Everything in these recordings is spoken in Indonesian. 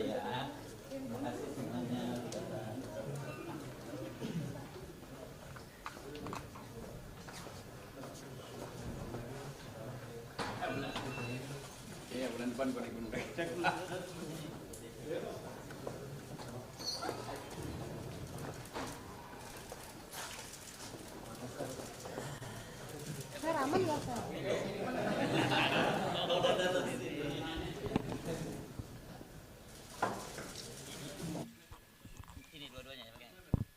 ya. Terima kasih semuanya. Iya, bulan depan kau ikut. Cek. Saya ramen nggak, Pak? Ini dua-duanya ya pakai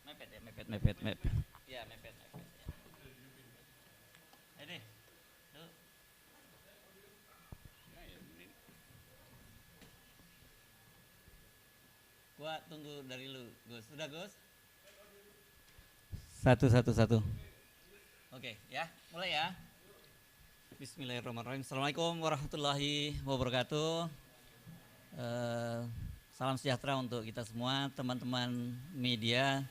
mepet ya, mepet. Iya, mepet. Ini. Tuh. Gua tunggu dari lu, Gus. Sudah, Gus? Satu. Oke, ya. Mulai ya. Bismillahirrahmanirrahim. Assalamualaikum warahmatullahi wabarakatuh. Salam sejahtera untuk kita semua, teman-teman media.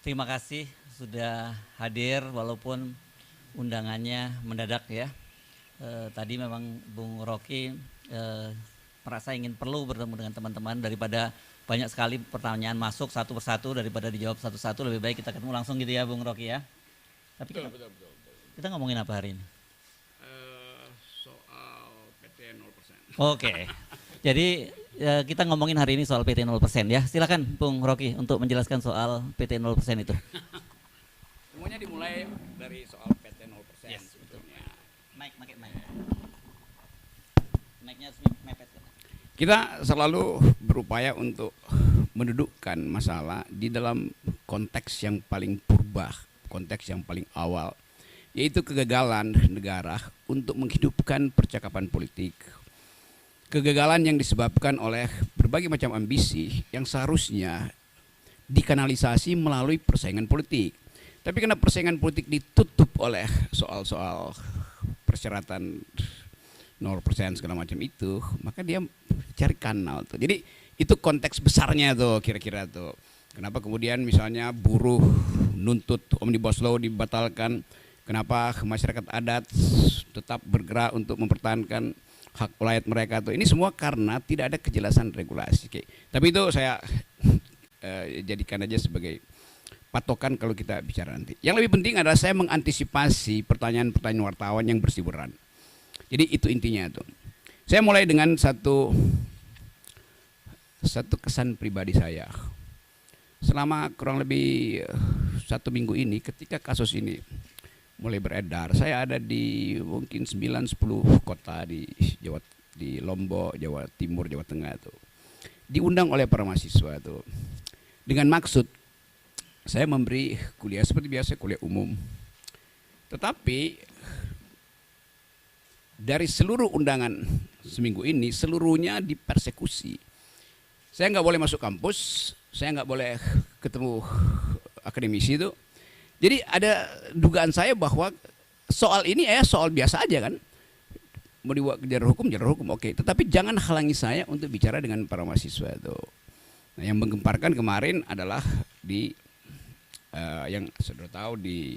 Terima kasih sudah hadir walaupun undangannya mendadak ya. Tadi memang Bung Rocky merasa ingin perlu bertemu dengan teman-teman, daripada banyak sekali pertanyaan masuk satu persatu, daripada dijawab satu-satu, lebih baik kita ketemu langsung gitu ya Bung Rocky ya. Tapi Betul. kita ngomongin apa hari ini? Soal PT 0%. Oke. Jadi kita ngomongin hari ini soal PT 0% ya. Silakan Bung Rocky untuk menjelaskan soal PT 0% itu. Semuanya dimulai dari soal PT 0% Yes, sebetulnya. Mic. Mic-nya harus mepet. Kita selalu berupaya untuk mendudukkan masalah di dalam konteks yang paling purba, konteks yang paling awal, yaitu kegagalan negara untuk menghidupkan percakapan politik. Kegagalan yang disebabkan oleh berbagai macam ambisi yang seharusnya dikanalisasi melalui persaingan politik. Tapi karena persaingan politik ditutup oleh soal-soal persyaratan 0% segala macam itu, maka dia cari kanal tuh. Jadi itu konteks besarnya tuh kira-kira tuh. Kenapa kemudian misalnya buruh nuntut Omnibus Law dibatalkan, kenapa masyarakat adat tetap bergerak untuk mempertahankan hak rakyat mereka tuh. Ini semua karena tidak ada kejelasan regulasi. Tapi itu saya jadikan aja sebagai patokan kalau kita bicara nanti. Yang lebih penting adalah saya mengantisipasi pertanyaan-pertanyaan wartawan yang berseliweran. Jadi itu intinya tuh. Saya mulai dengan satu kesan pribadi saya. Selama kurang lebih 1 minggu ini, ketika kasus ini mulai beredar, saya ada di mungkin 9-10 kota di Lombok, Jawa Timur, Jawa Tengah tuh. Diundang oleh para mahasiswa tuh. Dengan maksud saya memberi kuliah seperti biasa, kuliah umum. Tetapi dari seluruh undangan seminggu ini, seluruhnya dipersekusi. Saya nggak boleh masuk kampus, saya nggak boleh ketemu akademisi itu. Jadi ada dugaan saya bahwa soal ini soal biasa aja kan. Mau dibawa ke jalur hukum, oke. Tetapi jangan halangi saya untuk bicara dengan para mahasiswa itu. Nah, yang menggemparkan kemarin adalah di yang sudah tahu di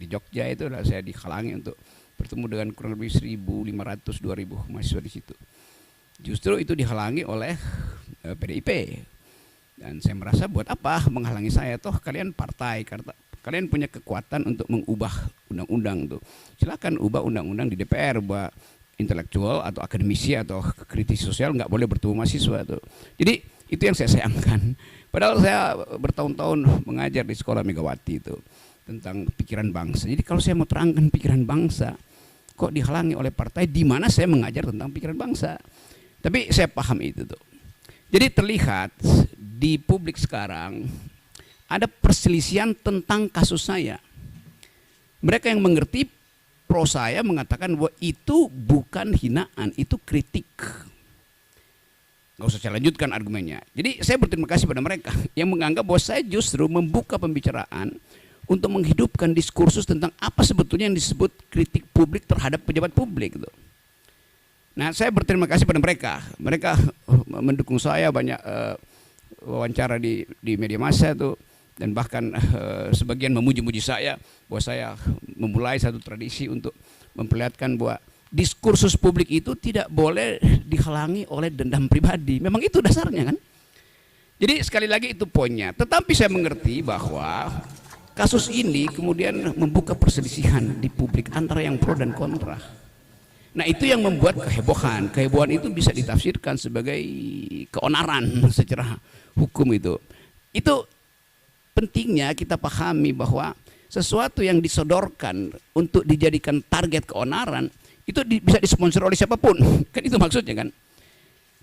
Jogja itu adalah saya dihalangi untuk bertemu dengan kurang lebih 1.500-2.000 mahasiswa di situ. Justru itu dihalangi oleh PDIP. Dan saya merasa buat apa menghalangi saya? Toh kalian partai, kalian punya kekuatan untuk mengubah undang-undang tuh. Silakan ubah undang-undang di DPR, bahwa intelektual atau akademisi atau kritis sosial nggak boleh bertemu mahasiswa tuh. Jadi itu yang saya sayangkan. Padahal saya bertahun-tahun mengajar di sekolah Megawati itu tentang pikiran bangsa. Jadi kalau saya mau terangkan pikiran bangsa, kok dihalangi oleh partai di mana saya mengajar tentang pikiran bangsa. Tapi saya paham itu tuh. Jadi terlihat di publik sekarang ada perselisihan tentang kasus saya. Mereka yang mengerti pro saya mengatakan bahwa itu bukan hinaan, itu kritik. Nggak usah saya lanjutkan argumennya. Jadi saya berterima kasih pada mereka yang menganggap bahwa saya justru membuka pembicaraan untuk menghidupkan diskursus tentang apa sebetulnya yang disebut kritik publik terhadap pejabat publik gitu. Nah, saya berterima kasih pada mereka. Mereka mendukung saya, banyak wawancara di media massa itu, dan bahkan sebagian memuji-muji saya bahwa saya memulai satu tradisi untuk memperlihatkan bahwa diskursus publik itu tidak boleh dihalangi oleh dendam pribadi. Memang itu dasarnya kan. Jadi sekali lagi itu poinnya. Tetapi saya mengerti bahwa kasus ini kemudian membuka perselisihan di publik antara yang pro dan kontra. Nah itu yang membuat kehebohan. Kehebohan itu bisa ditafsirkan sebagai keonaran secara hukum itu. Itu pentingnya kita pahami bahwa sesuatu yang disodorkan untuk dijadikan target keonaran itu bisa disponsor oleh siapapun. Kan itu maksudnya kan.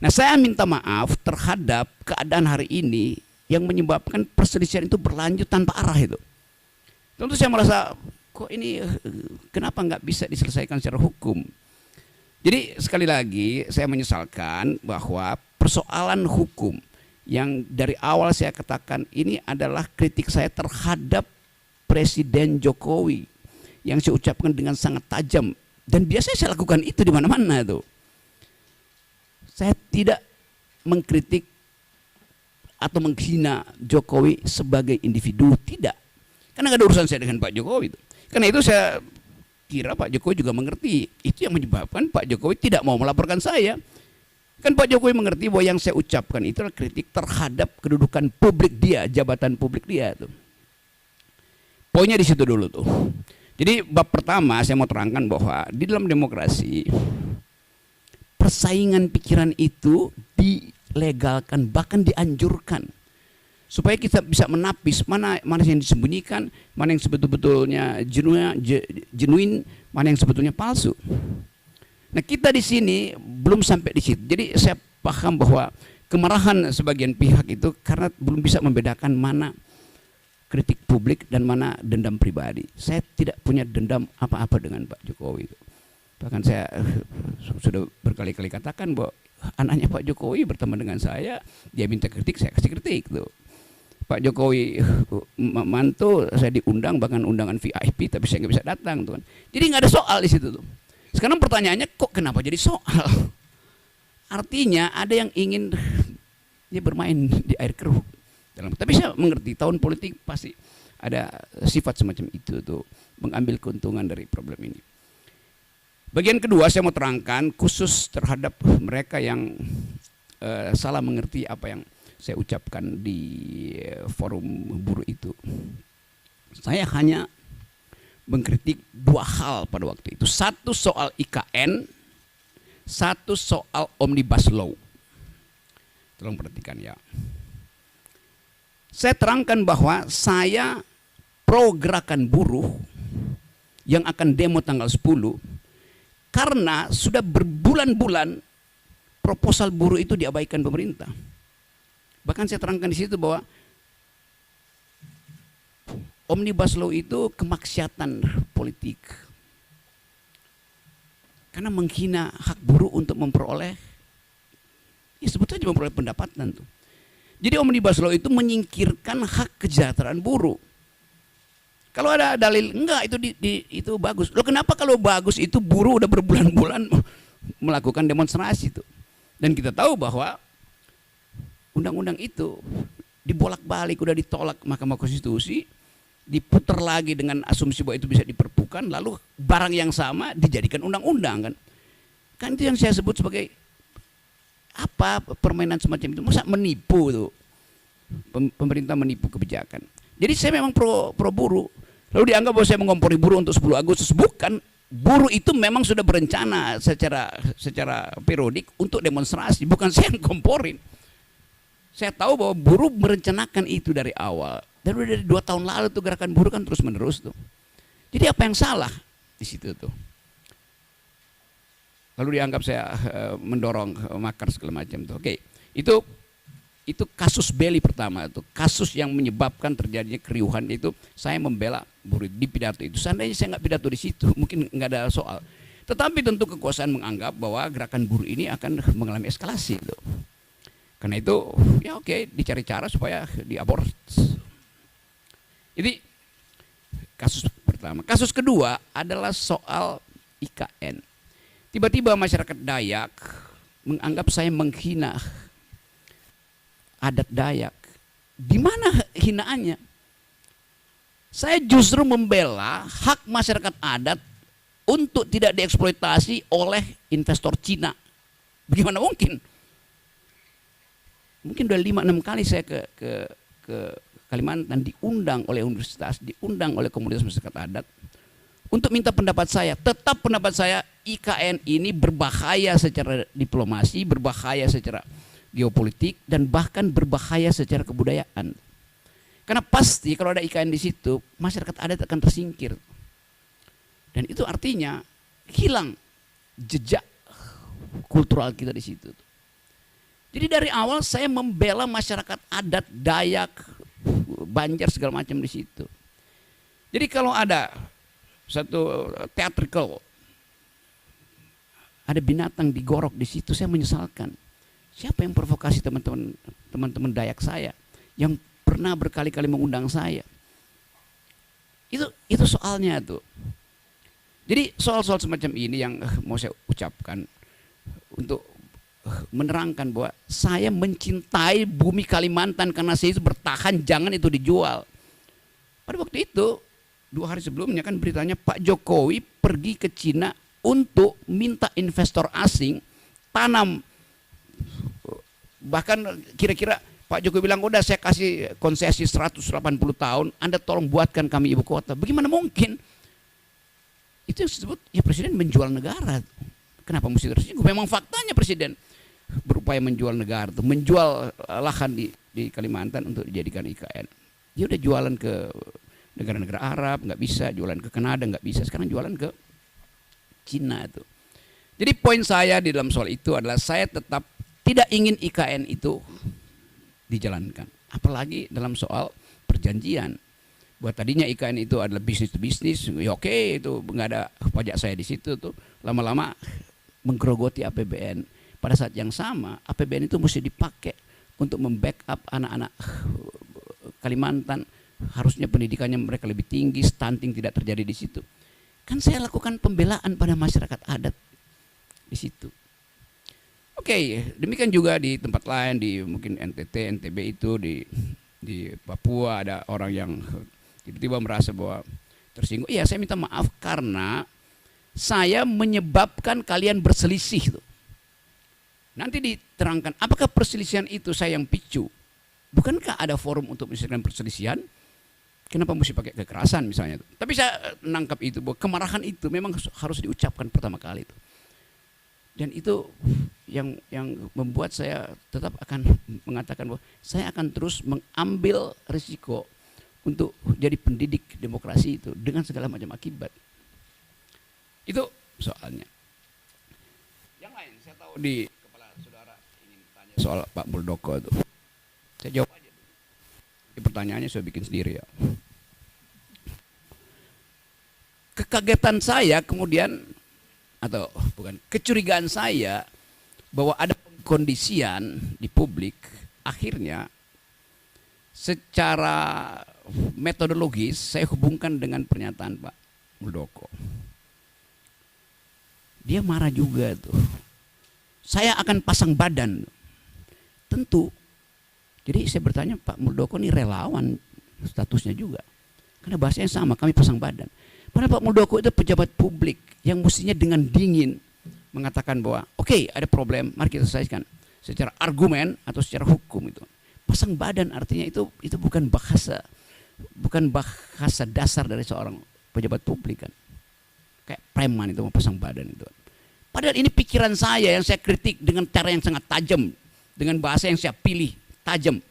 Nah saya minta maaf terhadap keadaan hari ini yang menyebabkan perselisihan itu berlanjut tanpa arah itu. Tentu saya merasa kok ini kenapa nggak bisa diselesaikan secara hukum. Jadi sekali lagi saya menyesalkan bahwa persoalan hukum yang dari awal saya katakan ini adalah kritik saya terhadap Presiden Jokowi yang saya ucapkan dengan sangat tajam dan biasanya saya lakukan itu di mana-mana tuh. Saya tidak mengkritik atau menghina Jokowi sebagai individu, tidak. Karena nggak ada urusan saya dengan Pak Jokowi itu. Karena itu saya kira Pak Jokowi juga mengerti. Itu yang menyebabkan Pak Jokowi tidak mau melaporkan saya. Kan Pak Jokowi mengerti bahwa yang saya ucapkan itu adalah kritik terhadap kedudukan publik dia, jabatan publik dia tuh. Poinnya di situ dulu tuh. Jadi bab pertama saya mau terangkan bahwa di dalam demokrasi persaingan pikiran itu dilegalkan, bahkan dianjurkan supaya kita bisa menapis mana yang disembunyikan, mana yang sebetulnya genuine, mana yang sebetulnya palsu. Nah kita di sini belum sampai di situ. Jadi saya paham bahwa kemarahan sebagian pihak itu karena belum bisa membedakan mana kritik publik dan mana dendam pribadi. Saya tidak punya dendam apa-apa dengan Pak Jokowi itu. Bahkan saya sudah berkali-kali katakan bahwa anaknya Pak Jokowi berteman dengan saya, dia minta kritik, saya kasih kritik tuh. Pak Jokowi mantu, saya diundang bahkan undangan VIP, tapi saya nggak bisa datang tuh kan. Jadi nggak ada soal di situ tuh. Sekarang pertanyaannya kok kenapa jadi soal? Artinya ada yang ingin dia bermain di air keruh. Tapi saya mengerti tahun politik pasti ada sifat semacam itu tuh, mengambil keuntungan dari problem ini. Bagian kedua saya mau terangkan khusus terhadap mereka yang salah mengerti apa yang saya ucapkan di forum buruh itu. Saya hanya mengkritik dua hal pada waktu itu. Satu soal IKN, satu soal Omnibus Law. Tolong perhatikan ya. Saya terangkan bahwa saya pro gerakan buruh yang akan demo tanggal 10 karena sudah berbulan-bulan proposal buruh itu diabaikan pemerintah. Bahkan saya terangkan di situ bahwa Omnibus Law itu kemaksiatan politik. Karena menghina hak buruh untuk memperoleh, ya sebetulnya memperoleh pendapatan tuh. Jadi Omnibus Law itu menyingkirkan hak kesejahteraan buruh. Kalau ada dalil enggak itu bagus. Loh kenapa kalau bagus itu buruh udah berbulan-bulan melakukan demonstrasi itu. Dan kita tahu bahwa undang-undang itu dibolak-balik, udah ditolak Mahkamah Konstitusi, diputar lagi dengan asumsi bahwa itu bisa diperpukan, lalu barang yang sama dijadikan undang-undang kan. Kan itu yang saya sebut sebagai apa permainan semacam itu. Masa menipu tuh. Pemerintah menipu kebijakan. Jadi saya memang pro buruh. Lalu dianggap bahwa saya mengompori buruh untuk 10 Agustus. Bukan, buruh itu memang sudah berencana secara periodik untuk demonstrasi. Bukan saya yang komporin. Saya tahu bahwa buruh merencanakan itu dari awal. Dan udah dari 2 tahun lalu tuh gerakan buruh kan terus menerus tuh. Jadi apa yang salah di situ tuh? Lalu dianggap saya mendorong makar segala macam tuh. Oke, itu kasus belli pertama itu, kasus yang menyebabkan terjadinya keriuhan itu. Saya membela buruh di pidato itu. Seandainya saya nggak pidato di situ, mungkin nggak ada soal. Tetapi tentu kekuasaan menganggap bahwa gerakan buruh ini akan mengalami eskalasi itu. Karena itu, ya oke, dicari cara supaya diabort. Jadi kasus pertama. Kasus kedua adalah soal IKN. Tiba-tiba masyarakat Dayak menganggap saya menghina adat Dayak. Di mana hinaannya? Saya justru membela hak masyarakat adat untuk tidak dieksploitasi oleh investor Cina. Bagaimana mungkin? Mungkin udah 5-6 kali saya ke Kalimantan, diundang oleh universitas, diundang oleh komunitas masyarakat adat untuk minta pendapat saya. Tetap pendapat saya, IKN ini berbahaya secara diplomasi, berbahaya secara geopolitik, dan bahkan berbahaya secara kebudayaan. Karena pasti kalau ada IKN di situ, masyarakat adat akan tersingkir. Dan itu artinya hilang jejak kultural kita di situ. Jadi dari awal saya membela masyarakat adat, Dayak, Banjar segala macam di situ. Jadi kalau ada satu theatrical, ada binatang digorok di situ, saya menyesalkan. Siapa yang provokasi teman-teman Dayak saya yang pernah berkali-kali mengundang saya? Itu soalnya tuh. Jadi soal-soal semacam ini yang mau saya ucapkan untuk menerangkan bahwa saya mencintai bumi Kalimantan karena saya itu bertahan, jangan itu dijual. Pada waktu itu 2 hari sebelumnya kan beritanya Pak Jokowi pergi ke Cina untuk minta investor asing tanam. Bahkan kira-kira Pak Jokowi bilang, udah saya kasih konsesi 180 tahun, Anda tolong buatkan kami ibu kota. Bagaimana mungkin? Itu yang disebut ya presiden menjual negara. Kenapa mesti tersinggung? Memang faktanya presiden berupaya menjual negara, tuh, menjual lahan di Kalimantan untuk dijadikan IKN. Dia udah jualan ke negara-negara Arab, nggak bisa, jualan ke Kanada nggak bisa, sekarang jualan ke Cina itu. Jadi poin saya di dalam soal itu adalah saya tetap tidak ingin IKN itu dijalankan, apalagi dalam soal perjanjian. Buat tadinya IKN itu adalah bisnis to bisnis, ya oke, itu nggak ada pajak saya di situ tuh. Lama-lama menggerogoti APBN. Pada saat yang sama APBN itu mesti dipakai untuk membackup anak-anak Kalimantan. Harusnya pendidikannya mereka lebih tinggi, stunting tidak terjadi di situ. Kan saya lakukan pembelaan pada masyarakat adat di situ. Oke, demikian juga di tempat lain, di mungkin NTT, NTB itu di Papua ada orang yang tiba-tiba merasa bahwa tersinggung. Iya, saya minta maaf karena saya menyebabkan kalian berselisih. Nanti diterangkan apakah perselisihan itu saya yang picu. Bukankah ada forum untuk menyelesaikan perselisihan? Kenapa mesti pakai kekerasan misalnya? Tapi saya nangkap itu bahwa kemarahan itu memang harus diucapkan pertama kali itu. Dan itu yang membuat saya tetap akan mengatakan bahwa saya akan terus mengambil risiko untuk jadi pendidik demokrasi itu dengan segala macam akibat. Itu soalnya. Yang lain, saya tahu di kepala saudara ingin tanya soal Pak Muldoko itu. Saya jawab aja. Ini pertanyaannya saya bikin sendiri ya. Kekagetan saya kemudian, atau bukan, kecurigaan saya bahwa ada kondisian di publik, akhirnya secara metodologis saya hubungkan dengan pernyataan Pak Muldoko. Dia marah juga tuh. Saya akan pasang badan. Tentu. Jadi saya bertanya, Pak Muldoko ini relawan statusnya juga. Karena bahasanya sama, kami pasang badan. Padahal Pak Muldoko itu pejabat publik yang mestinya dengan dingin mengatakan bahwa oke, ada problem, mari kita selesaikan secara argumen atau secara hukum itu. Pasang badan artinya itu bukan bahasa dasar dari seorang pejabat publik kan. Kayak preman itu mau pasang badan itu. Padahal ini pikiran saya yang saya kritik dengan cara yang sangat tajam, dengan bahasa yang saya pilih tajam.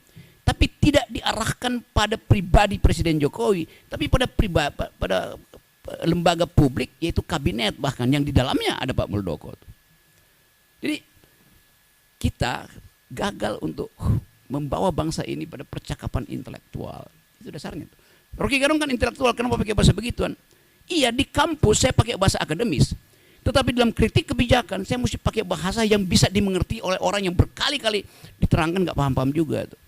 Tapi tidak diarahkan pada pribadi Presiden Jokowi, tapi pada lembaga publik, yaitu kabinet bahkan yang di dalamnya ada Pak Muldoko. Jadi kita gagal untuk membawa bangsa ini pada percakapan intelektual. Itu dasarnya. Rocky Gerung kan intelektual, kenapa pakai bahasa begituan? Iya, di kampus saya pakai bahasa akademis. Tetapi dalam kritik kebijakan saya mesti pakai bahasa yang bisa dimengerti oleh orang yang berkali-kali diterangkan nggak paham-paham juga tuh.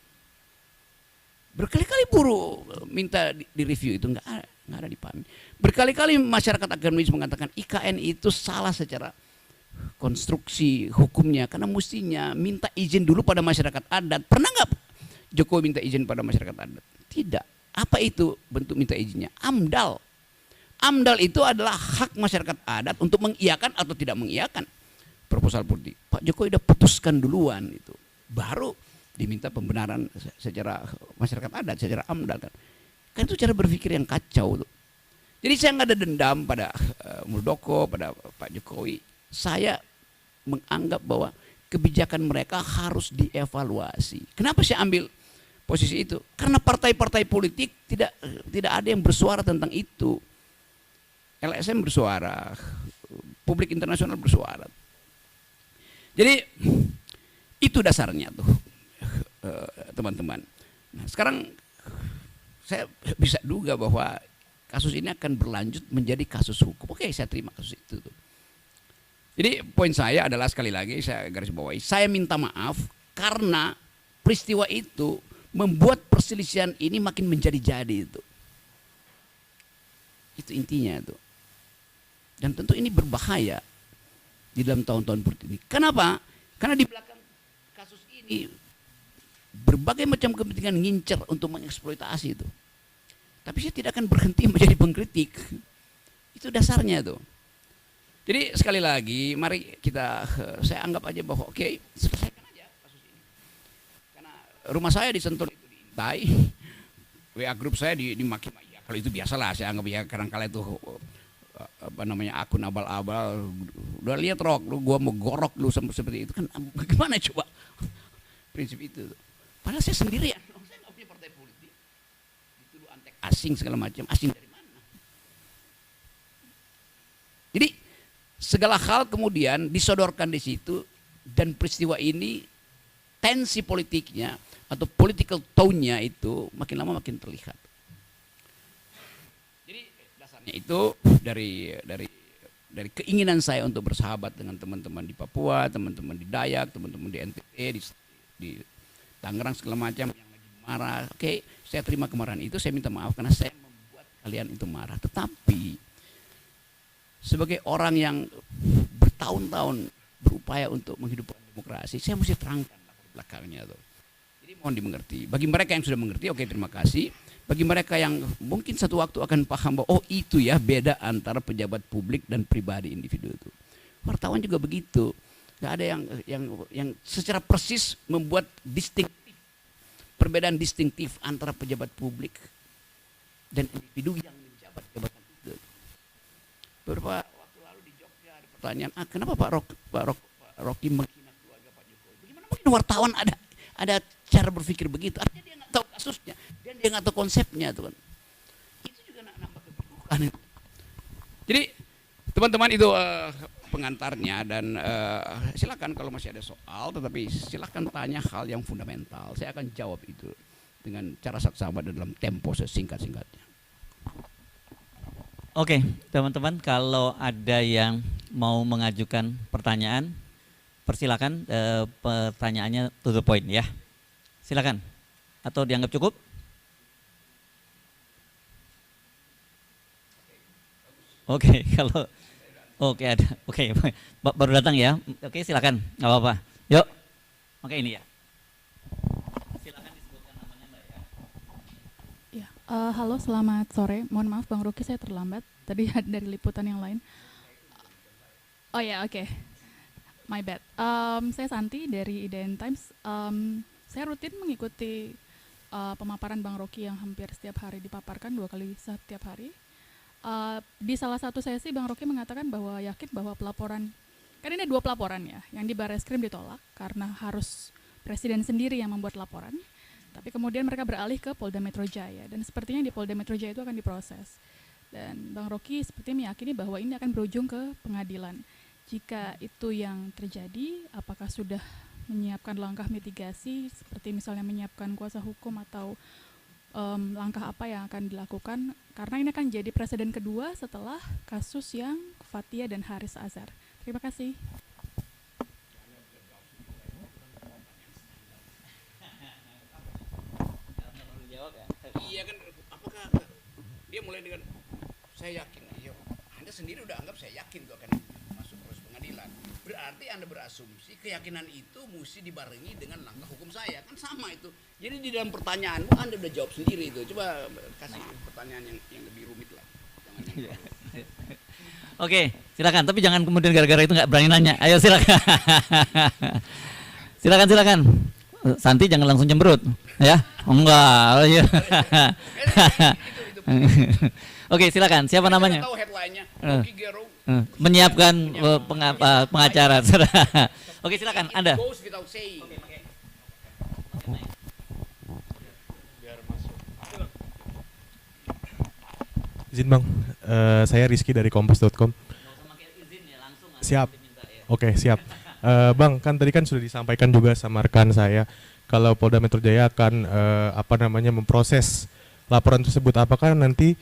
Berkali-kali buruh minta direview itu nggak ada dipahami. Berkali-kali masyarakat akademis mengatakan IKN itu salah secara konstruksi hukumnya karena mestinya minta izin dulu pada masyarakat adat. Pernah nggak Jokowi minta izin pada masyarakat adat? Tidak. Apa itu bentuk minta izinnya? AMDAL. AMDAL itu adalah hak masyarakat adat untuk mengiyakan atau tidak mengiyakan proposal politik. Pak Jokowi udah putuskan duluan itu, baru diminta pembenaran secara masyarakat adat, secara AMDAL kan. Kan itu cara berpikir yang kacau tuh. Jadi saya nggak ada dendam pada Muldoko, pada Pak Jokowi. Saya menganggap bahwa kebijakan mereka harus dievaluasi. Kenapa saya ambil posisi itu? Karena partai-partai politik tidak ada yang bersuara tentang itu. LSM bersuara, publik internasional bersuara. Jadi itu dasarnya tuh, teman-teman. Nah, sekarang saya bisa duga bahwa kasus ini akan berlanjut menjadi kasus hukum. Oke, saya terima kasus itu tuh. Jadi poin saya adalah, sekali lagi saya garis bawahi, saya minta maaf karena peristiwa itu membuat perselisihan ini makin menjadi-jadi itu. Itu intinya itu. Dan tentu ini berbahaya di dalam tahun-tahun seperti ini. Kenapa? Karena di belakang kasus ini berbagai macam kepentingan ngincer untuk mengeksploitasi itu. Tapi saya tidak akan berhenti menjadi pengkritik. Itu dasarnya itu. Jadi sekali lagi, mari saya anggap aja bahwa oke, selesaikan aja kasus ini. Karena rumah saya di Sentul itu diintai, WA grup saya dimaki-maki. Ya, kalau itu biasalah, saya anggap ya, kadang-kala itu akun abal-abal. Udah lihat Rok, gua mau gorok lu seperti itu kan, bagaimana coba prinsip itu? Padahal saya sendirian, saya nggak punya partai politik. Dituduh antek asing segala macam, asing dari mana? Jadi segala hal kemudian disodorkan di situ, dan peristiwa ini tensi politiknya atau political tone-nya itu makin lama makin terlihat. Jadi dasarnya itu dari keinginan saya untuk bersahabat dengan teman-teman di Papua, teman-teman di Dayak, teman-teman di NTT, di Tangerang segala macam yang lagi marah. Oke, saya terima kemarahan itu, saya minta maaf karena saya membuat kalian itu marah. Tetapi sebagai orang yang bertahun-tahun berupaya untuk menghidupkan demokrasi, saya mesti terangkan latar belakangnya tuh. Jadi mohon dimengerti. Bagi mereka yang sudah mengerti, oke, terima kasih. Bagi mereka yang mungkin satu waktu akan paham bahwa oh itu ya beda antara pejabat publik dan pribadi individu itu. Wartawan juga begitu. Gak ada yang secara persis membuat perbedaan distintif antara pejabat publik dan individu yang menjabat jabatan itu. Beberapa waktu lalu di Jogja ada pertanyaan, kenapa Pak Rocky menghina keluarga Pak Jokowi? Bagaimana mungkin wartawan ada cara berpikir begitu? Artinya dia nggak tahu kasusnya, dan dia nggak tahu konsepnya, tuh kan. Itu juga nambah keburukan. Jadi teman-teman itu pengantarnya, dan silakan kalau masih ada soal, tetapi silakan tanya hal yang fundamental. Saya akan jawab itu dengan cara saksama dalam tempo sesingkat-singkatnya. Oke, teman-teman, kalau ada yang mau mengajukan pertanyaan, persilakan, pertanyaannya to the point ya. Silakan. Atau dianggap cukup? Oke, kalau ada. Oke, baru datang ya. Oke, silakan. Nggak apa-apa. Yuk. Oke, ini ya. Silakan disebutkan namanya, Mbak ya. Ya, halo, selamat sore. Mohon maaf Bang Rocky, saya terlambat. Tadi dari liputan yang lain. Oh ya, oke. My bad. Saya Santi dari IDN Times. Saya rutin mengikuti pemaparan Bang Rocky yang hampir setiap hari dipaparkan, 2 kali setiap hari. Di salah satu sesi Bang Rocky mengatakan bahwa yakin bahwa pelaporan, kan ini 2 pelaporan ya, yang di Barreskrim ditolak karena harus presiden sendiri yang membuat laporan. Tapi kemudian mereka beralih ke Polda Metro Jaya, dan sepertinya di Polda Metro Jaya itu akan diproses. Dan Bang Rocky sepertinya meyakini bahwa ini akan berujung ke pengadilan. Jika itu yang terjadi, apakah sudah menyiapkan langkah mitigasi seperti misalnya menyiapkan kuasa hukum atau langkah apa yang akan dilakukan? Karena ini akan jadi presiden kedua setelah kasus yang Fathia dan Haris Azhar. Terima kasih. Iya kan, apakah dia mulai dengan saya yakin, iya, Anda sendiri udah anggap saya yakin tuh akan masuk proses pengadilan. Berarti Anda berasumsi keyakinan itu mesti dibarengi dengan langkah hukum saya, kan sama itu. Jadi di dalam pertanyaanmu Anda udah jawab sendiri itu. Coba kasih pertanyaan yang lebih rumit lah. Jangan yang Oke, silakan. Tapi jangan kemudian gara-gara itu nggak berani nanya. Ayo silakan. Silakan. Santi jangan langsung cemberut, ya? Oh, enggak. Iya. Oke, silakan. Siapa namanya? Tahu headline-nya. Menyiapkan pengacara. Oke, silakan. Anda. Izin Bang, saya Rizky dari kompas.com. Siap. Oke, siap. Bang, kan tadi kan sudah disampaikan juga sama rekan saya kalau Polda Metro Jaya akan memproses laporan tersebut. Apakah nanti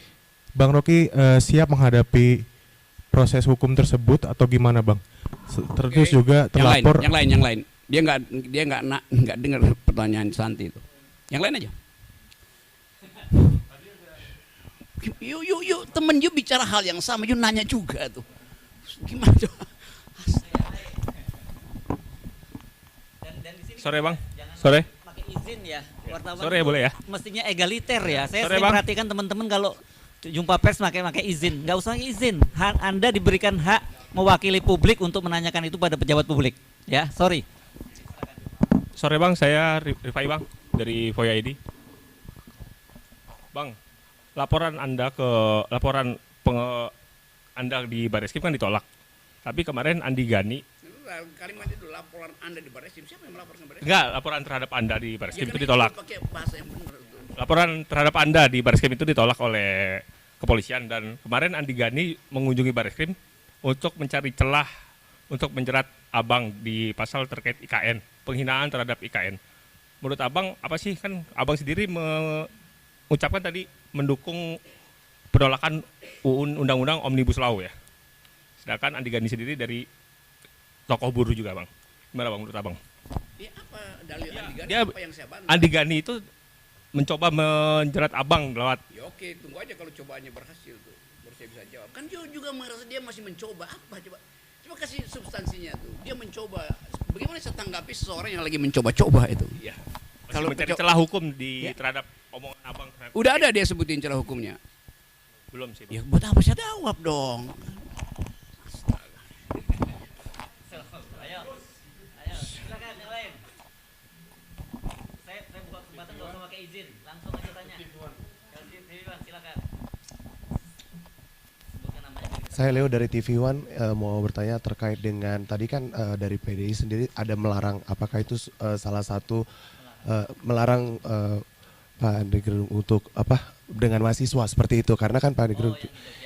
Bang Rocky siap menghadapi proses hukum tersebut atau gimana, Bang? Terus juga terlapor. Yang lain. Dia nggak dengar pertanyaan Santi itu. Yang lain aja. Yuk, temen yuk bicara hal yang sama, yuk nanya juga tuh. Gimana tuh? Sore Bang, sore. Pakai izin ya, wartawan. Sore boleh ya? Mestinya egaliter ya. Saya Sore, sering Bang. perhatikan teman-teman kalau jumpa pers pakai izin, nggak usah izin. Anda diberikan hak mewakili publik untuk menanyakan itu pada pejabat publik. Ya, sorry. Sore Bang, saya Rifai Bang dari Voya ID. Bang, laporan Anda di Bareskrim kan ditolak. Tapi kemarin Andi Gani, Kalimat itu laporan Anda di Bareskrim, siapa yang melaporkan Bareskrim? enggak, laporan terhadap Anda di Bareskrim Ya, itu ditolak. Pakai bahasa yang benar itu. Laporan terhadap Anda di Bareskrim itu ditolak oleh kepolisian, dan kemarin Andi Gani mengunjungi Bareskrim untuk mencari celah untuk menjerat Abang di pasal terkait IKN, penghinaan terhadap IKN. Menurut Abang apa sih, kan Abang sendiri mengucapkan tadi mendukung penolakan undang-undang Omnibus Law ya. Sedangkan Andi Gani sendiri dari tokoh buruh juga, Bang. Gimana Bang menurut Abang? Ya, apa dalil Andi Gani, Dia apa yang saya bantu? Andi Gani itu mencoba menjerat Abang lewat Ya oke, tunggu aja kalau cobaannya berhasil tuh, baru saya bisa jawab. Kan dia juga merasa dia masih mencoba apa coba? Coba kasih substansinya tuh. Dia mencoba. Bagaimana saya tanggapi seseorang yang lagi mencoba-coba itu? ya, Kalau mencari celah hukum Ya. terhadap omongan Abang. Udah ada dia sebutin celah hukumnya. Belum sih, Bang. Ya buat apa saya jawab dong? Ayo, silakan yang lain. Saya buka kesempatan nggak usah pakai izin, langsung aja tanya. Silakan. Sebutkan namanya. Saya Leo dari TV One, mau bertanya terkait dengan tadi kan dari PDI sendiri ada melarang, apakah itu salah satu melarang Pak Andi Gerung untuk dengan mahasiswa seperti itu, karena kan Pak Andi Gerung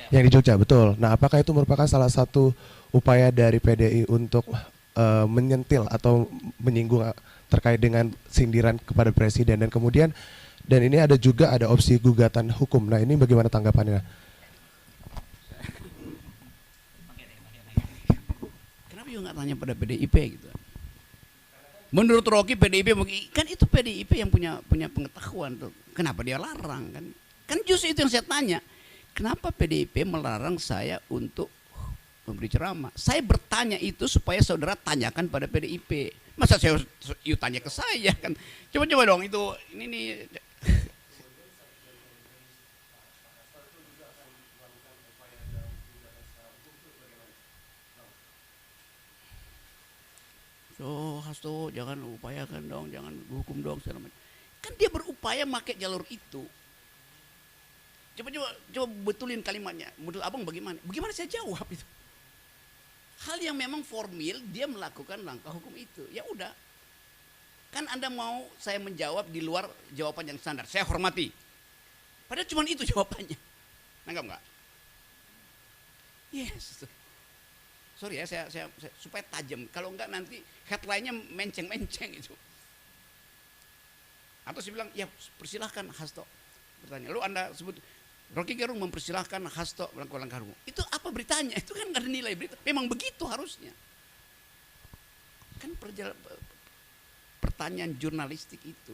yang di Jogja, betul. Nah, apakah itu merupakan salah satu upaya dari PDI untuk menyentil atau menyinggung terkait dengan sindiran kepada presiden, dan kemudian ini ada opsi gugatan hukum. Nah, ini bagaimana tanggapannya? Kenapa juga nggak tanya pada PDIP gitu? Menurut Rocky PDIP kan itu PDIP yang punya pengetahuan tuh. Kenapa dia larang kan? Kan justru itu yang saya tanya. Kenapa PDIP melarang saya untuk memberi ceramah? Saya bertanya itu supaya saudara tanyakan pada PDIP. Masa saya tanya ke saya kan? Coba dong itu ini nih. So, Hasto jangan upayakan dong, jangan hukum dong segala macam. Kan dia berupaya pakai jalur itu. Coba betulin kalimatnya. Menurut Abang bagaimana? Bagaimana saya jawab itu? Hal yang memang formil, dia melakukan langkah hukum itu. Ya udah. Kan Anda mau saya menjawab di luar jawaban yang standar. Saya hormati. Padahal cuma itu jawabannya. Nanggap nggak? Yes. Sorry ya, saya supaya tajam. Kalau enggak nanti headline-nya menceng-menceng itu. Atau saya bilang, ya persilahkan Hasto bertanya. Lalu Anda sebut, Rocky Gerung mempersilahkan Hasto melakukan langkah hukum. Itu apa beritanya? Itu kan nggak ada nilai berita. Memang begitu harusnya. Kan pertanyaan jurnalistik itu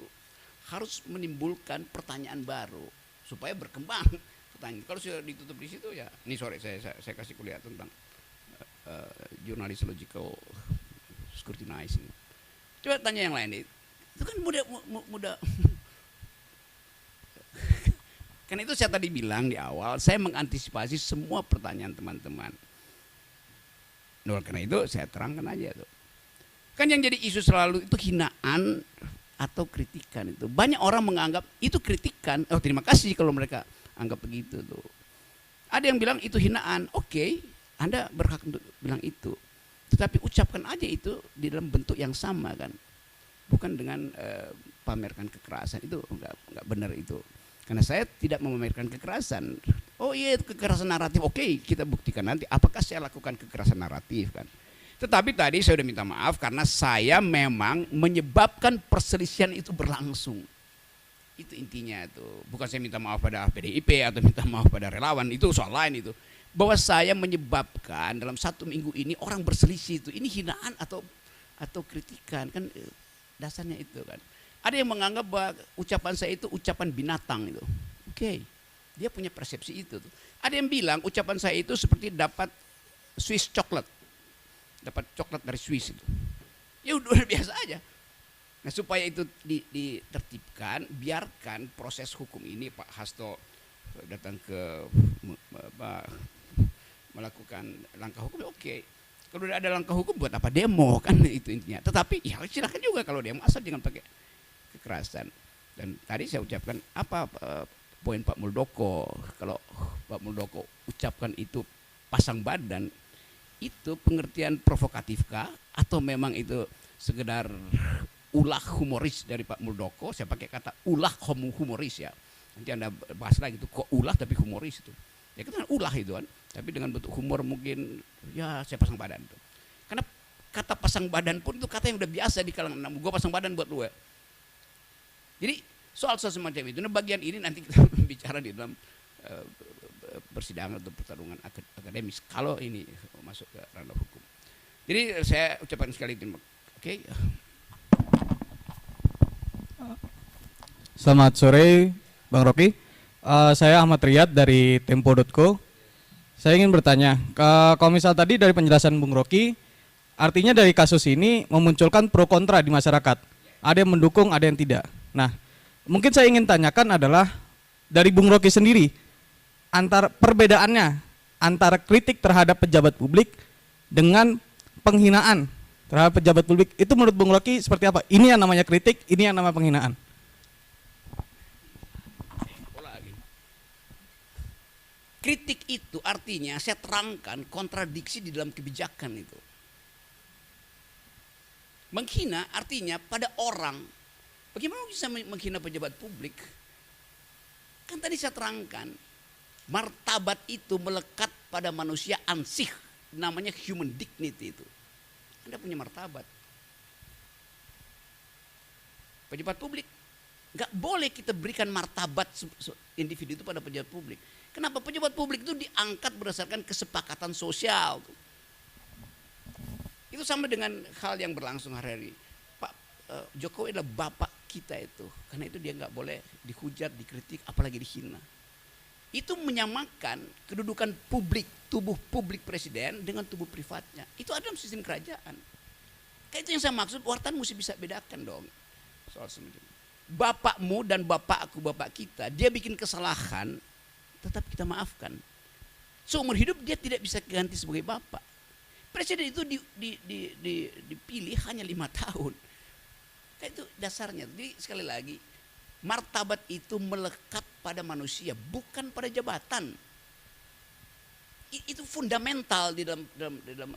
harus menimbulkan pertanyaan baru supaya berkembang pertanyaan. Kalau sudah ditutup di situ ya, ini sore saya kasih kuliah tentang jurnalis logical scrutinizing. Coba tanya yang lain. Itu kan mudah Karena itu saya tadi bilang di awal, saya mengantisipasi semua pertanyaan teman-teman. Nah, karena itu saya terangkan aja tuh. Kan yang jadi isu selalu itu hinaan atau kritikan itu. Banyak orang menganggap itu kritikan. Oh, terima kasih kalau mereka anggap begitu tuh. Ada yang bilang itu hinaan. Oke, Anda berhak untuk bilang itu. Tetapi ucapkan aja itu di dalam bentuk yang sama kan. Bukan dengan pamerkan kekerasan. Itu enggak benar itu. Karena saya tidak memamerkan kekerasan. Oh iya, itu kekerasan naratif. Oke, kita buktikan nanti apakah saya lakukan kekerasan naratif kan. Tetapi tadi saya sudah minta maaf karena saya memang menyebabkan perselisihan itu berlangsung. Itu intinya itu. Bukan saya minta maaf pada PDIP atau minta maaf pada relawan, itu soal lain itu. Bahwa saya menyebabkan dalam 1 minggu ini orang berselisih itu. Ini hinaan atau kritikan kan, dasarnya itu kan. Ada yang menganggap bahwa ucapan saya itu ucapan binatang itu. Oke, dia punya persepsi itu. Ada yang bilang ucapan saya itu seperti dapat Swiss chocolate. Dapat coklat dari Swiss itu. Ya udah biasa aja. Nah, supaya itu ditertibkan, biarkan proses hukum ini. Pak Hasto datang ke melakukan langkah hukum, oke. Kalau udah ada langkah hukum buat apa demo kan, itu intinya. Tetapi ya silakan juga kalau demo, asal jangan pakai kekerasan. Dan tadi saya ucapkan apa poin Pak Muldoko, kalau Pak Muldoko ucapkan itu pasang badan, itu pengertian provokatifkah atau memang itu sekedar ulah humoris dari Pak Muldoko? Saya pakai kata ulah humoris ya. Nanti Anda bahas lagi itu kok ulah tapi humoris itu. Ya kan ulah itu kan, tapi dengan bentuk humor mungkin ya saya pasang badan tuh. Karena kata pasang badan pun itu kata yang udah biasa di kalangan anak. Gue pasang badan buat lu ya. Jadi soal semacam itu, nah bagian ini nanti kita bicara di dalam persidangan atau pertarungan akademis kalau ini masuk ke ranah hukum. Jadi saya ucapkan sekali terima kasih. Oke. Selamat sore Bang Rocky. Saya Ahmad Riyad dari Tempo.co. Saya ingin bertanya, kalau misal tadi dari penjelasan Bung Rocky, artinya dari kasus ini memunculkan pro kontra di masyarakat. Ada yang mendukung, ada yang tidak. Nah, mungkin saya ingin tanyakan adalah dari Bung Rocky sendiri, antara perbedaannya antara kritik terhadap pejabat publik dengan penghinaan terhadap pejabat publik, itu menurut Bung Rocky seperti apa? Ini yang namanya kritik, ini yang namanya penghinaan. Kritik itu artinya saya terangkan kontradiksi di dalam kebijakan itu. Menghina artinya pada orang. Bagaimana bisa menghina pejabat publik? Kan tadi saya terangkan, martabat itu melekat pada manusia ansih, namanya human dignity itu. Anda punya martabat. Pejabat publik, nggak boleh kita berikan martabat individu itu pada pejabat publik. Kenapa? Pejabat publik itu diangkat berdasarkan kesepakatan sosial. Itu sama dengan hal yang berlangsung hari-hari. Pak Jokowi adalah bapak kita itu. Karena itu dia nggak boleh dihujat, dikritik, apalagi dihina. Itu menyamakan kedudukan publik, tubuh publik presiden dengan tubuh privatnya. Itu ada dalam sistem kerajaan. Kayak itu yang saya maksud, wartawan mesti bisa bedakan dong. Soal semacam itu. Bapakmu dan bapakku, bapak kita, dia bikin kesalahan, tetap kita maafkan. Seumur hidup dia tidak bisa ganti sebagai bapak. Presiden itu dipilih hanya 5 tahun. Kayak itu dasarnya. Jadi sekali lagi, martabat itu melekat pada manusia, bukan pada jabatan. Itu fundamental di dalam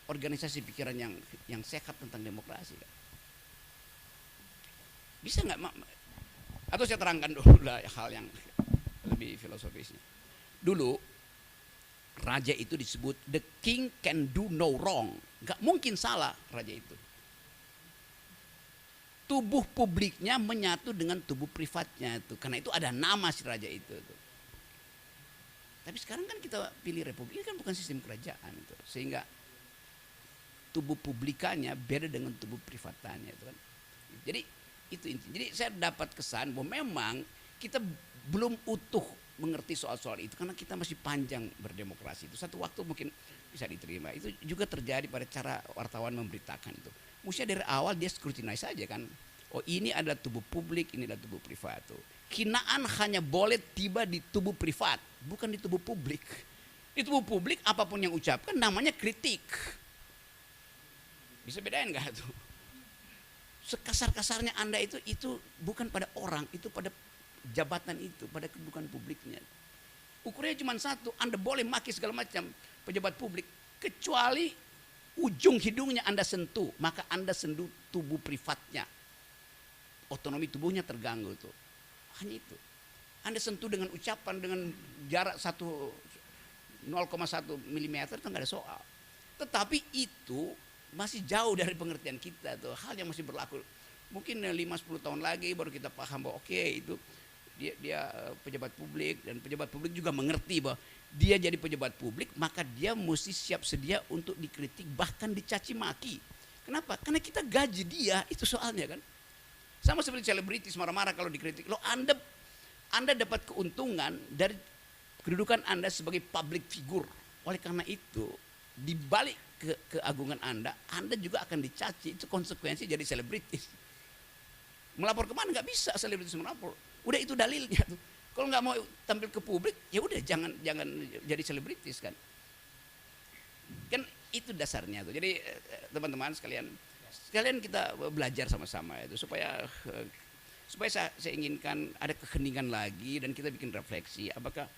organisasi pikiran yang sehat tentang demokrasi. Bisa nggak? Atau saya terangkan dulu lah hal yang lebih filosofisnya. Dulu raja itu disebut the king can do no wrong. Nggak mungkin salah raja itu. Tubuh publiknya menyatu dengan tubuh privatnya itu. Karena itu ada nama si raja itu. Tapi sekarang kan kita pilih republik, ini kan bukan sistem kerajaan itu. Sehingga tubuh publikannya beda dengan tubuh privatannya itu kan. Jadi itu intinya. Jadi saya dapat kesan bahwa memang kita belum utuh mengerti soal-soal itu karena kita masih panjang berdemokrasi. Itu satu waktu mungkin bisa diterima. Itu juga terjadi pada cara wartawan memberitakan itu. Mestinya dari awal dia scrutinize saja kan. Oh ini adalah tubuh publik, ini adalah tubuh privat tuh. Hinaan hanya boleh tiba di tubuh privat, bukan di tubuh publik. Di tubuh publik apapun yang ucapkan namanya kritik. Bisa bedain nggak tuh? Sekasar-kasarnya Anda itu bukan pada orang, itu pada jabatan itu, pada kedudukan publiknya. Ukurannya cuma satu, Anda boleh maki segala macam pejabat publik, kecuali ujung hidungnya Anda sentuh, maka Anda sentuh tubuh privatnya. Otonomi tubuhnya terganggu tuh. Hanya itu. Anda sentuh dengan ucapan dengan jarak 0,1 mm itu nggak ada soal. Tetapi itu masih jauh dari pengertian kita tuh. Hal yang masih berlaku. Mungkin 5-10 tahun lagi baru kita paham bahwa oke, itu dia pejabat publik, dan pejabat publik juga mengerti bahwa dia jadi pejabat publik maka dia mesti siap sedia untuk dikritik bahkan dicaci maki. Kenapa? Karena kita gaji dia, itu soalnya kan. Sama seperti selebritis marah-marah kalau dikritik. Loh Anda dapat keuntungan dari kedudukan Anda sebagai public figure. Oleh karena itu, di balik keagungan Anda juga akan dicaci. Itu konsekuensi jadi selebritis. Melapor kemana? Nggak bisa selebritis melapor. Udah itu dalilnya tuh. Kalau nggak mau tampil ke publik, ya udah jangan jadi selebritis kan. Kan itu dasarnya tuh. Jadi teman-teman sekalian kita belajar sama-sama itu supaya saya inginkan ada keheningan lagi dan kita bikin refleksi apakah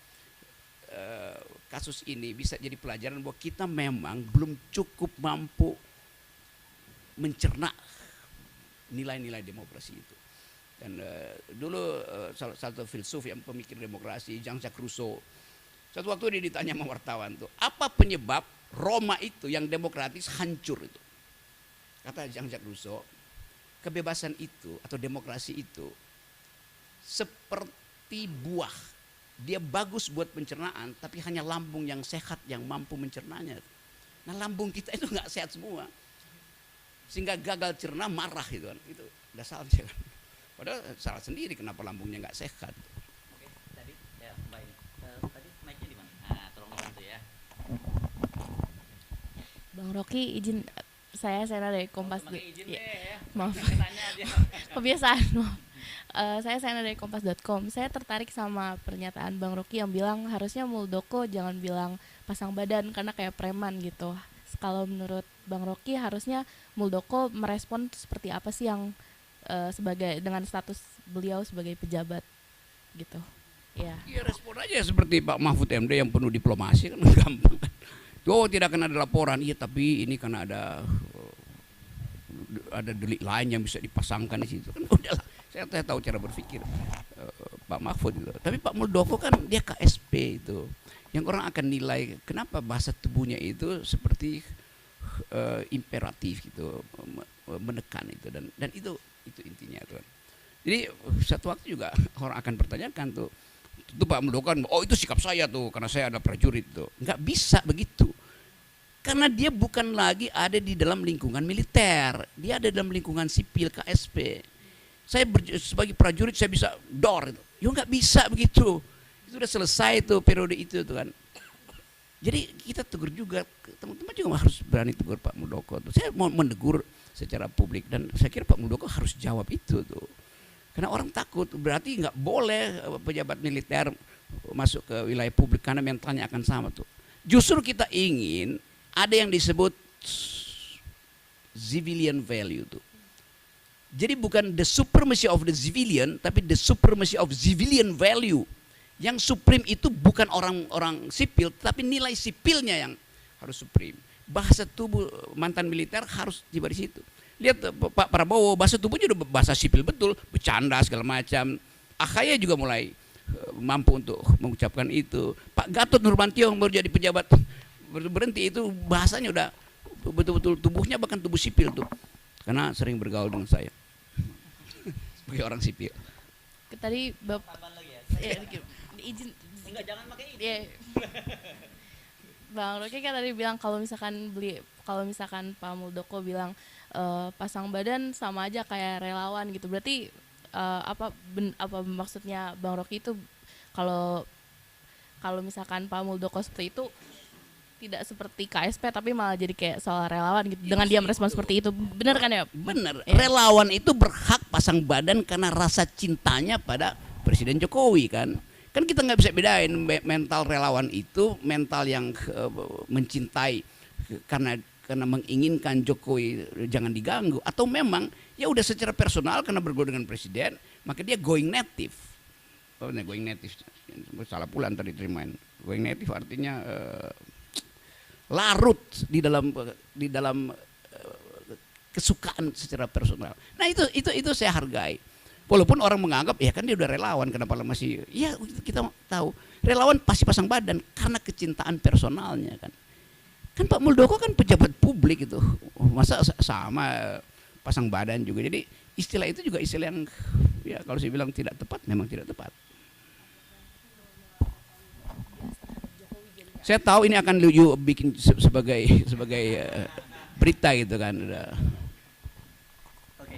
kasus ini bisa jadi pelajaran bahwa kita memang belum cukup mampu mencerna nilai-nilai demokrasi itu. Dan dulu salah satu filsuf yang pemikir demokrasi, Jean-Jacques Rousseau, satu waktu dia ditanya sama wartawan tuh, apa penyebab Roma itu yang demokratis hancur itu? Kata Jean-Jacques Rousseau, kebebasan itu atau demokrasi itu seperti buah. Dia bagus buat pencernaan, tapi hanya lambung yang sehat yang mampu mencernanya. Nah lambung kita itu nggak sehat semua, sehingga gagal cerna marah gitu kan. Itu dasarnya kan. Padahal salah sendiri kenapa lambungnya nggak sehat. Oke, tadi ya Mbak ini. Tadi mic-nya di mana? Nah, tolong bantu ya. Bang Rocky izin saya dari Kompas. Ya. Maaf. Kebiasaan. Maaf. Saya dari kompas.com. Saya tertarik sama pernyataan Bang Rocky yang bilang harusnya Muldoko jangan bilang pasang badan karena kayak preman gitu. Kalau menurut Bang Rocky harusnya Muldoko merespon seperti apa sih yang sebagai dengan status beliau sebagai pejabat gitu. Ya. Ya respon aja seperti Pak Mahfud MD yang penuh diplomasi kan gampang kan. Oh tidak akan ada laporan, iya tapi ini kan ada delik lain yang bisa dipasangkan di situ kan udahlah. Saya tahu cara berpikir Pak Mahfud itu. Tapi Pak Muldoko kan dia KSP itu. Yang orang akan nilai kenapa bahasa tubuhnya itu seperti imperatif gitu, menekan itu dan itu intinya tuh. Jadi satu waktu juga orang akan pertanyakan tuh, itu Pak Muldoko kan, oh itu sikap saya tuh karena saya ada prajurit tuh. Nggak bisa begitu. Karena dia bukan lagi ada di dalam lingkungan militer, dia ada dalam lingkungan sipil KSP. Saya sebagai prajurit saya bisa dor itu. Ya nggak bisa begitu. Itu udah selesai tuh periode itu tuh kan. Jadi kita tegur juga, teman-teman juga harus berani tegur Pak Muldoko tuh. Saya mau menegur secara publik dan saya kira Pak Muldoko harus jawab itu tuh. Karena orang takut, berarti nggak boleh pejabat militer masuk ke wilayah publik karena mentalnya akan sama tuh. Justru kita ingin ada yang disebut civilian value tuh. Jadi bukan the supremacy of the civilian, tapi the supremacy of civilian value. Yang supreme itu bukan orang-orang sipil, tapi nilai sipilnya yang harus supreme. Bahasa tubuh mantan militer harus tiba di situ. Lihat Pak Prabowo, bahasa tubuhnya udah bahasa sipil betul, bercanda segala macam. AHY juga mulai mampu untuk mengucapkan itu. Pak Gatot Nurmantio baru jadi pejabat berhenti itu bahasanya udah betul-betul tubuhnya bahkan tubuh sipil tuh. Karena sering bergaul dengan saya sebagai orang sipil. Tadi Bapak izin Enggak, jangan pakai ini. ya. Bang Rocky kan tadi bilang kalau misalkan Pak Muldoko bilang pasang badan sama aja kayak relawan gitu. Berarti apa maksudnya Bang Rocky itu kalau misalkan Pak Muldoko seperti itu tidak seperti KSP tapi malah jadi kayak soal relawan gitu dengan dia merespon seperti itu. Benar kan ya? Benar. Relawan itu berhak pasang badan karena rasa cintanya pada Presiden Jokowi kan. Kan kita nggak bisa bedain mental relawan itu mental yang mencintai karena menginginkan Jokowi jangan diganggu, atau memang ya udah secara personal karena bergaul dengan presiden maka dia going native. Going native salah pula tadi terimain. Going native artinya larut di dalam kesukaan secara personal. Nah itu saya hargai. Walaupun orang menganggap ya kan dia udah relawan, kenapa masih, ya kita tahu relawan pasti pasang badan karena kecintaan personalnya kan. Kan Pak Muldoko kan pejabat publik itu, masa sama pasang badan juga. Jadi istilah itu juga istilah yang ya kalau saya bilang tidak tepat, memang tidak tepat. Saya tahu ini akan you bikin sebagai berita gitu kan. Oke.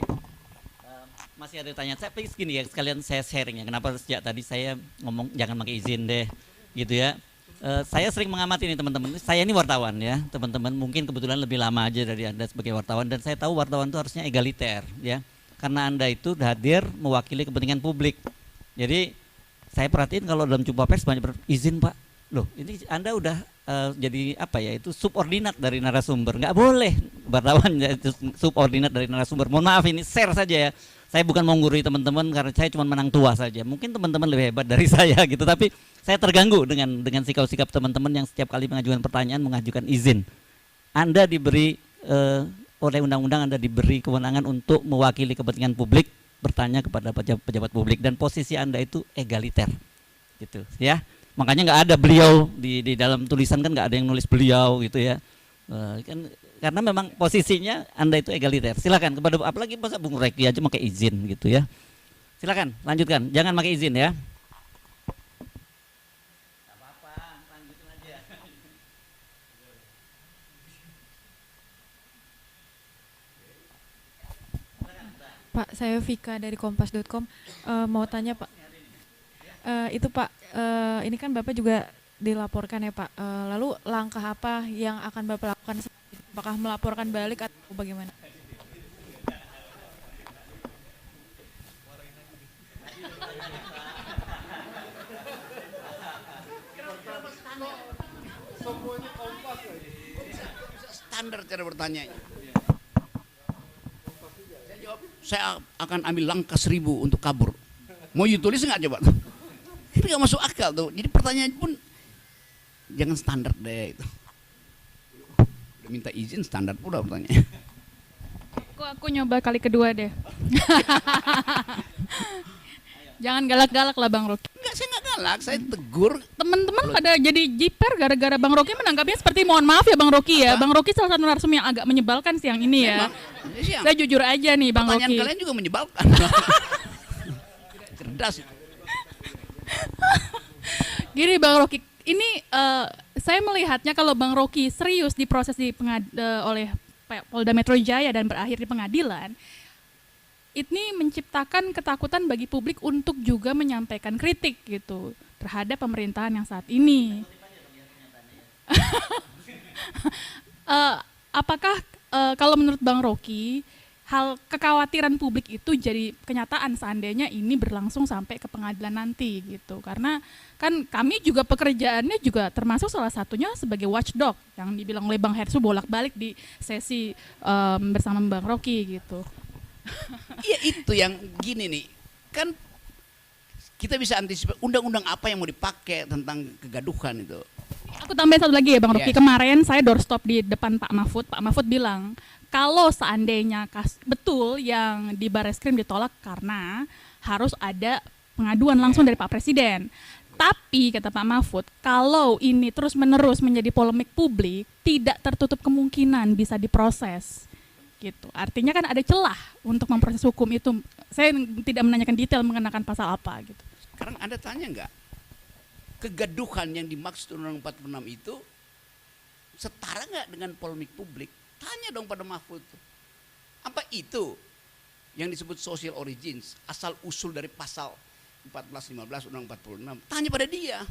Masih ada tanya saya, tapi gini ya, sekalian saya sharing ya. Kenapa sejak tadi saya ngomong jangan pakai izin deh, gitu ya. Saya sering mengamati nih teman-teman. Saya ini wartawan ya, teman-teman. Mungkin kebetulan lebih lama aja dari Anda sebagai wartawan, dan saya tahu wartawan itu harusnya egaliter ya. Karena Anda itu hadir mewakili kepentingan publik. Jadi saya perhatiin kalau dalam jumpa pers banyak izin Pak. Loh, ini Anda udah jadi apa ya, itu subordinat dari narasumber. Nggak boleh wartawan itu subordinat dari narasumber. Mohon maaf, ini share saja ya. Saya bukan mau menggurui teman-teman karena saya cuma menang tua saja. Mungkin teman-teman lebih hebat dari saya gitu, tapi saya terganggu dengan sikap-sikap teman-teman yang setiap kali mengajukan pertanyaan mengajukan izin. Anda diberi oleh undang-undang Anda diberi kewenangan untuk mewakili kepentingan publik, bertanya kepada pejabat publik, dan posisi Anda itu egaliter. Gitu ya. Makanya nggak ada beliau di dalam tulisan, kan nggak ada yang nulis beliau gitu ya. Kan karena memang posisinya Anda itu egaliter. Silakan kepada, apalagi masa Bung Reki aja pakai izin gitu ya. Silakan lanjutkan, jangan pakai izin ya. Gak apa-apa, lanjutin aja. Pak, saya Vika dari kompas.com. Mau tanya Pak, itu Pak, ini kan Bapak juga dilaporkan ya Pak. Lalu langkah apa yang akan Bapak lakukan? Apakah melaporkan balik atau bagaimana? Standar cara bertanya. Saya jawab, saya akan ambil langkah 1000 untuk kabur. Mau you tulis nggak coba? Ini nggak masuk akal tuh. Jadi pertanyaan pun jangan standar deh itu. Udah minta izin standar pula pertanyaannya. Aku nyoba kali kedua deh. Jangan galak-galak lah Bang Rocky. Enggak, saya nggak galak, saya tegur. Teman-teman pada jadi jiper gara-gara Bang Rocky menanggapnya seperti mohon maaf ya Bang Rocky ya. Bang Rocky salah satu narasumber yang agak menyebalkan siang ini ya. Saya jujur aja nih Bang Rocky. Pertanyaan kalian juga menyebalkan. Cerdas itu. Gini Bang Rocky, ini saya melihatnya kalau Bang Rocky serius diproses oleh Polda Metro Jaya dan berakhir di pengadilan, ini menciptakan ketakutan bagi publik untuk juga menyampaikan kritik gitu terhadap pemerintahan yang saat ini. Apakah kalau menurut Bang Rocky, hal kekhawatiran publik itu jadi kenyataan seandainya ini berlangsung sampai ke pengadilan nanti gitu? Karena kan kami juga pekerjaannya juga termasuk salah satunya sebagai watchdog yang dibilang oleh Bang Hersu bolak-balik di sesi bersama Bang Rocky gitu. Iya itu yang gini nih, kan kita bisa antisipasi undang-undang apa yang mau dipakai tentang kegaduhan itu. Aku tambahin satu lagi ya Bang Rocky. Yes. Kemarin saya doorstop di depan Pak Mahfud bilang kalau seandainya betul yang di Barreskrim ditolak karena harus ada pengaduan langsung dari Pak Presiden. Tapi kata Pak Mahfud, kalau ini terus-menerus menjadi polemik publik, tidak tertutup kemungkinan bisa diproses. Gitu. Artinya kan ada celah untuk memproses hukum itu. Saya tidak menanyakan detail mengenakan pasal apa gitu. Sekarang Anda tanya nggak, kegaduhan yang dimaksud Undang-Undang 46 itu setara nggak dengan polemik publik? Tanya dong pada Mahfud. Apa itu yang disebut social origins, asal usul dari pasal 14-15 Undang-Undang 46? Tanya pada dia.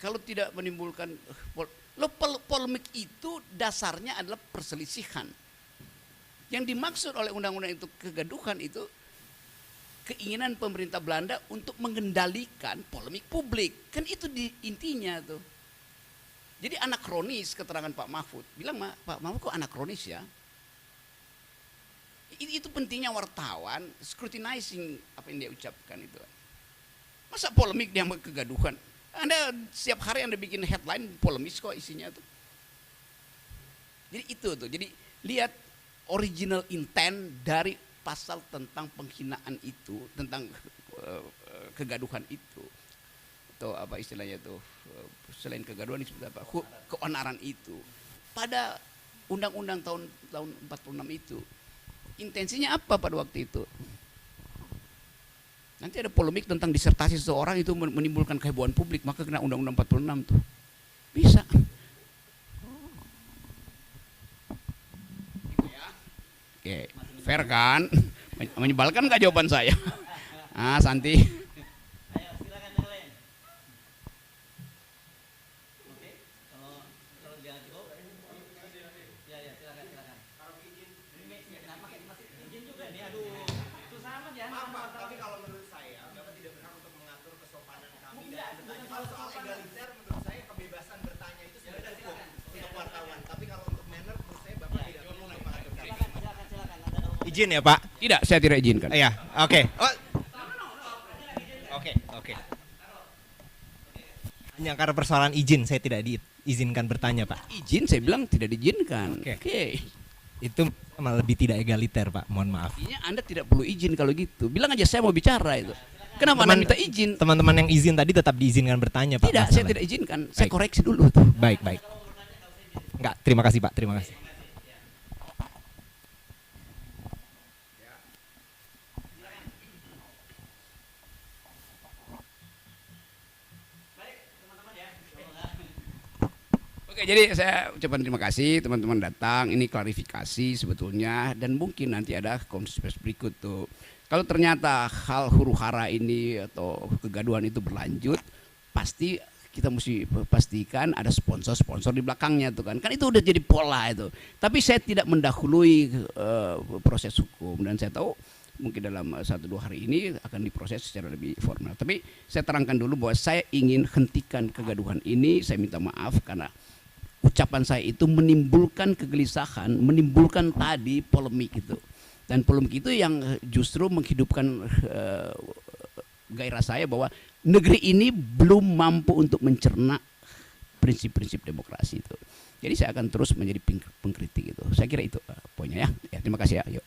Kalau tidak menimbulkan polemik itu dasarnya adalah perselisihan. Yang dimaksud oleh undang-undang itu kegaduhan itu keinginan pemerintah Belanda untuk mengendalikan polemik publik. Kan itu intinya tuh. Jadi anakronis keterangan Pak Mahfud. Bilang Pak Mahfud kok anakronis ya? Itu pentingnya wartawan scrutinizing apa yang dia ucapkan itu. Masa polemik dia kegaduhan? Anda setiap hari Anda bikin headline polemis kok isinya tuh. Jadi itu tuh. Jadi lihat original intent dari pasal tentang penghinaan itu, tentang kegaduhan itu, atau apa istilahnya itu, selain kegaduhan disebut apa, keonaran itu, pada undang-undang tahun 46 itu, intensinya apa pada waktu itu? Nanti ada polemik tentang disertasi seseorang itu menimbulkan kehebohan publik, maka kena undang-undang 46 tuh, bisa. Oke. Fair kan? Menyebalkan nggak jawaban saya? Ah, Santi. Ayo, silakan yang lain. Oke, kalau dia cukup, ya silakan. Ini kenapa masih izin juga nih? Aduh, susah amat ya. Maaf, tapi kalau menurut saya, Bapak tidak berhak untuk mengatur kesopanan kami dan bertanya. Kalau soal egaliter, menurut saya kebebasan bertanya itu sudah cukup untuk wartawan. Tapi kalau untuk manner, menurut saya Bapak tidak perlu mengatur kami. Izin ya Pak? Tidak, saya tidak izinkan. Iya, oke. Oke. Hanya karena persoalan izin, saya tidak diizinkan bertanya Pak. Izin, saya bilang tidak diizinkan. Oke. Itu malah lebih tidak egaliter Pak, mohon maaf. Artinya Anda tidak perlu izin kalau gitu. Bilang aja saya mau bicara itu. Kenapa Anda minta izin? Teman-teman yang izin tadi tetap diizinkan bertanya Pak. Tidak, saya tidak izinkan. Saya koreksi dulu tuh. Baik. Enggak, terima kasih Pak, terima kasih. Oke, jadi saya ucapkan terima kasih teman-teman datang. Ini klarifikasi sebetulnya dan mungkin nanti ada konferensi pers berikut tuh. Kalau ternyata hal huru-hara ini atau kegaduhan itu berlanjut, pasti kita mesti pastikan ada sponsor-sponsor di belakangnya tuh kan. Kan itu udah jadi pola itu. Tapi saya tidak mendahului proses hukum dan saya tahu mungkin dalam 1-2 hari ini akan diproses secara lebih formal. Tapi saya terangkan dulu bahwa saya ingin hentikan kegaduhan ini. Saya minta maaf karena ucapan saya itu menimbulkan kegelisahan, menimbulkan tadi polemik itu. Dan polemik itu yang justru menghidupkan gairah saya bahwa negeri ini belum mampu untuk mencerna prinsip-prinsip demokrasi itu. Jadi saya akan terus menjadi pengkritik itu. Saya kira itu poinnya ya. Terima kasih ya. Yuk.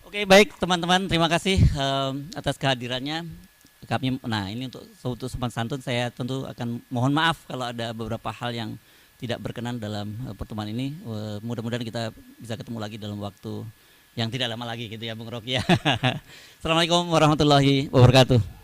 Oke, baik teman-teman, terima kasih atas kehadirannya. Nah ini untuk sopan santun saya tentu akan mohon maaf kalau ada beberapa hal yang tidak berkenan dalam pertemuan ini. Mudah-mudahan kita bisa ketemu lagi dalam waktu yang tidak lama lagi gitu ya Bung Rocky ya. Assalamualaikum warahmatullahi wabarakatuh.